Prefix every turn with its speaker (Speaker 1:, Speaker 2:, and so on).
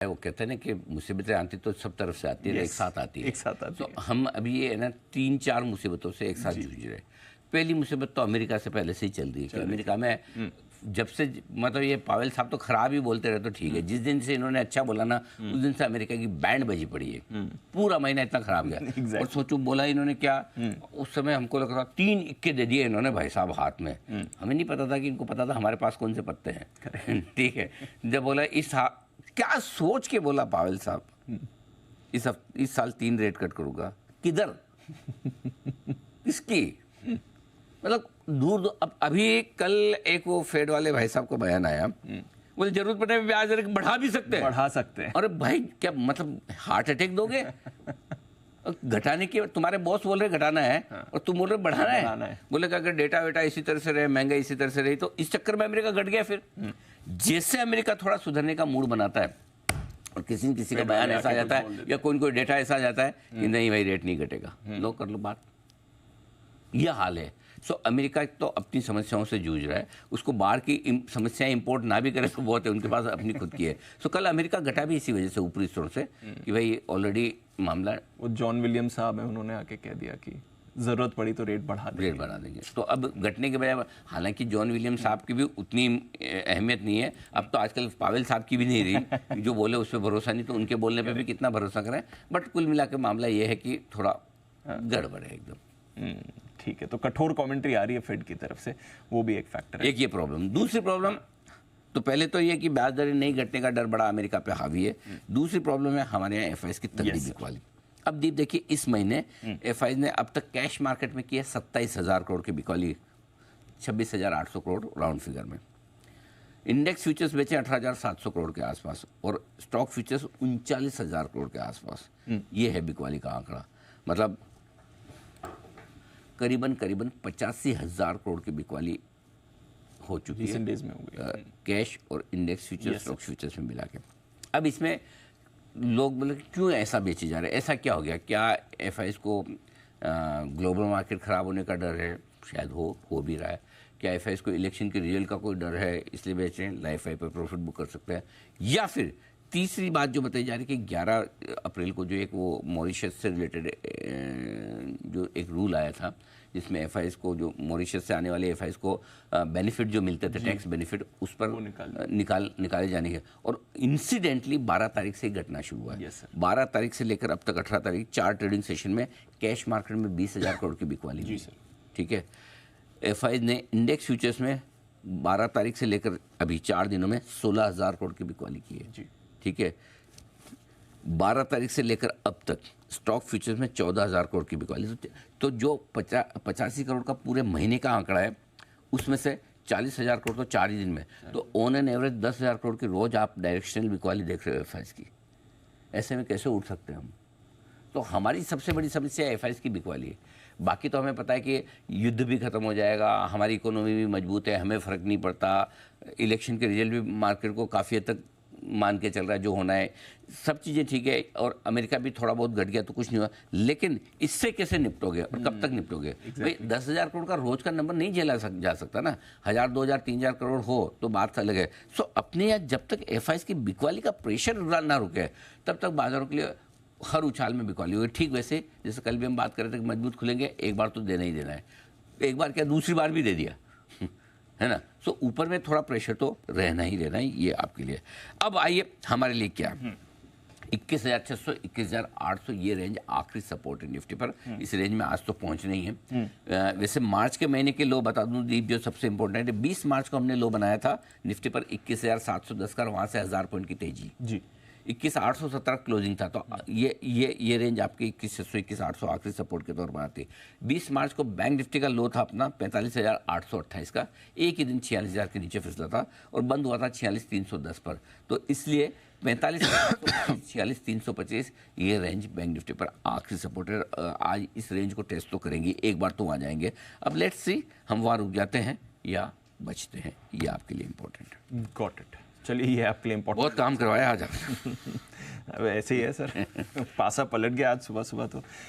Speaker 1: वो कहते हैं ना कि मुसीबतें आती तो सब तरफ से आती है, एक साथ आती है।
Speaker 2: एक साथ आती
Speaker 1: तो हम अभी ये है ना 3-4 मुसीबतों से एक साथ जूझ रहे हैं। पहली मुसीबत तो अमेरिका से पहले से ही चल रही है कि अमेरिका में जब से मतलब ये पावेल साहब तो खराब ही बोलते रहे तो ठीक है, जिस दिन से इन्होंने अच्छा बोला ना उस दिन से अमेरिका की बैंड बजी पड़ी है। पूरा महीना इतना खराब गया। और सोचो बोला इन्होंने क्या, उस समय हमको लग रहा 3 इक्के दे दिए इन्होंने भाई साहब हाथ में। हमें नहीं पता था कि इनको पता था हमारे पास कौन से पत्ते हैं। ठीक है, जब बोला क्या सोच के बोला पावेल साहब इस साल 3 रेट कट करूंगा, किधर किसकी, मतलब दूर अब अभी कल एक वो फेड वाले भाई साहब को बयान आया, बोले जरूरत पड़ने पे ब्याज दर बढ़ा भी सकते हैं,
Speaker 2: बढ़ा सकते हैं।
Speaker 1: अरे भाई क्या मतलब हार्ट अटैक दोगे? घटाने की तुम्हारे बॉस बोल रहे घटाना है और तुम बोल रहे बढ़ाना है। बोले कि अगर डेटा वेटा इसी तरह से रहे, महंगाई इसी तरह से रही तो इस चक्कर में अमेरिका घट गया। फिर जैसे अमेरिका थोड़ा सुधरने का मूड बनाता है और किसी का बयान ऐसा आ जाता है या कोई डेटा ऐसा आ जाता है कि नहीं भाई रेट नहीं घटेगा, लो कर लो बात, यह हाल है। सो अमेरिका तो अपनी समस्याओं से जूझ रहा है, उसको बाहर की समस्याएं इंपोर्ट ना भी करे तो बहुत है, उनके पास अपनी खुद की है। सो कल अमेरिका घटा भी इसी वजह से ऊपरी स्तर से कि भाई ऑलरेडी मामला, वो
Speaker 2: जॉन विलियम साहब है उन्होंने आके कह दिया कि जरूरत पड़ी तो रेट बढ़ा देंगे।
Speaker 1: तो अब घटने के बजाय, हालांकि जॉन विलियम साहब की भी उतनी अहमियत नहीं है अब तो, आजकल पावेल साहब की भी नहीं रही, जो बोले उस पर भरोसा नहीं, तो उनके बोलने पे भी कितना भरोसा करें। बट कुल मिला के मामला ये है कि थोड़ा गड़बड़ है एकदम।
Speaker 2: ठीक है, तो कठोर कमेंट्री आ रही है फेड की तरफ से, वो भी एक फैक्टर है।
Speaker 1: एक ये प्रॉब्लम। दूसरी प्रॉब्लम तो पहले तो ये कि ब्याज दरें नहीं घटने का डर बड़ा अमेरिका पे हावी है। दूसरी प्रॉब्लम है हमारे यहाँ एफआईज की तगड़ी बिकवाली। अब दीप देखिए, इस महीने एफआईज ने अब तक कैश मार्केट में किया 27,000 करोड़ की बिकवाली, 26,800 करोड़ राउंड फिगर में। इंडेक्स फ्यूचर्स बेचे 18,700 करोड़ के आसपास और स्टॉक फ्यूचर्स 39,000 करोड़ के आसपास। ये है बिकवाली का आंकड़ा, मतलब करीबन 85,000 करोड़ की बिकवाली हो चुकी है
Speaker 2: डेज में हो गई,
Speaker 1: कैश और इंडेक्स फ्यूचर्स स्टॉक फ्यूचर्स में मिला के। अब इसमें लोग बोले क्यों ऐसा बेचे जा रहे हैं, ऐसा क्या हो गया, क्या एफआईज को ग्लोबल मार्केट ख़राब होने का डर है? शायद हो भी रहा है। क्या एफआईज को इलेक्शन के रिजल्ट का कोई डर है इसलिए बेच रहे हैं, लाइफ आई पर प्रॉफिट बुक कर सकते हैं? या फिर तीसरी बात जो बताई जा रही है कि 11 अप्रैल को जो एक वो मॉरिशस से रिलेटेड जो एक रूल आया था जिसमें एफआईज को, जो मॉरिशस से आने वाले एफआईज को बेनिफिट जो मिलते थे, टैक्स बेनिफिट, उस पर निकाले जाने के, और इंसिडेंटली 12 तारीख से ही घटना शुरू हुआ है। 12 तारीख से लेकर अब तक 18 तारीख 4 ट्रेडिंग सेशन में कैश मार्केट में 20,000 करोड़ की बिकवाली हुई। ठीक है, एफआईज ने इंडेक्स फ्यूचर्स में 12 तारीख से लेकर अभी 4 दिनों में 16,000 करोड़ की बिकवाली की है। ठीक है, 12 तारीख से लेकर अब तक स्टॉक फ्यूचर्स में 14,000 करोड़ की बिकवाली। तो जो 85 करोड़ का पूरे महीने का आंकड़ा है उसमें से 40,000 करोड़ तो 4 ही दिन में, तो ऑन एन एवरेज 10,000 करोड़ की रोज आप डायरेक्शनल बिकवाली देख रहे हो एफआईज की। ऐसे में कैसे उठ सकते हैं हम? तो हमारी सबसे बड़ी समस्या एफआईज की बिकवाली है। बाकी तो हमें पता है कि युद्ध भी खत्म हो जाएगा, हमारी इकोनॉमी भी मजबूत है, हमें फ़र्क नहीं पड़ता, इलेक्शन के रिजल्ट भी मार्केट को काफ़ी हद तक मान के चल रहा है जो होना है, सब चीज़ें ठीक है, और अमेरिका भी थोड़ा बहुत घट गया तो कुछ नहीं हुआ। लेकिन इससे कैसे निपटोगे और कब तक निपटोगे? भाई 10,000 करोड़ का रोज का नंबर नहीं झेला जा सकता ना। 1,000, 2,000, 3,000 करोड़ हो तो बात अलग है। सो अपने यहाँ जब तक एफआईज की बिकवाली का प्रेशर ना रुके तब तक बाजारों के लिए हर उछाल में बिकवाली होगी। ठीक वैसे जैसे कल भी हम बात कर रहे थे कि मजबूत खुलेंगे, एक बार तो देना ही देना है, एक बार क्या दूसरी बार भी दे दिया है ना। सो ऊपर में थोड़ा प्रेशर तो रहना ही रहना ही, ये आपके लिए। अब आइए हमारे लिए क्या, 21,600 21,800 ये रेंज आखिरी सपोर्ट है निफ्टी पर। इस रेंज में आज तो पहुंचना ही है। वैसे मार्च के महीने के लो बता दूं दीप, जो सबसे इंपॉर्टेंट है, 20 मार्च को हमने लो बनाया था निफ्टी पर 21,710 का, वहां से 1000 पॉइंट की तेजी जी, 21,817 क्लोजिंग था। तो ये रेंज आपके 21,600 21,800 आखिरी सपोर्ट के तौर पर आती है। 20 मार्च को बैंक निफ्टी का लो था अपना 45,828 का, एक ही दिन 46,000 के नीचे फिसला था और बंद हुआ था 46,310 पर। तो इसलिए 45,46,325 ये रेंज बैंक निफ्टी पर आखिरी सपोर्ट है। आज इस रेंज को टेस्ट तो करेंगी, एक बार तो वहाँ जाएंगे। अब लेट्स सी हम वहाँ रुक जाते हैं या बचते हैं, ये आपके लिए इम्पोर्टेंट है।
Speaker 2: Got it. चलिए, ये आपके लिए इम्पोर्टेंट,
Speaker 1: बहुत काम करवाया आज आप।
Speaker 2: अब ऐसे ही है सर, पासा पलट गया आज सुबह सुबह। तो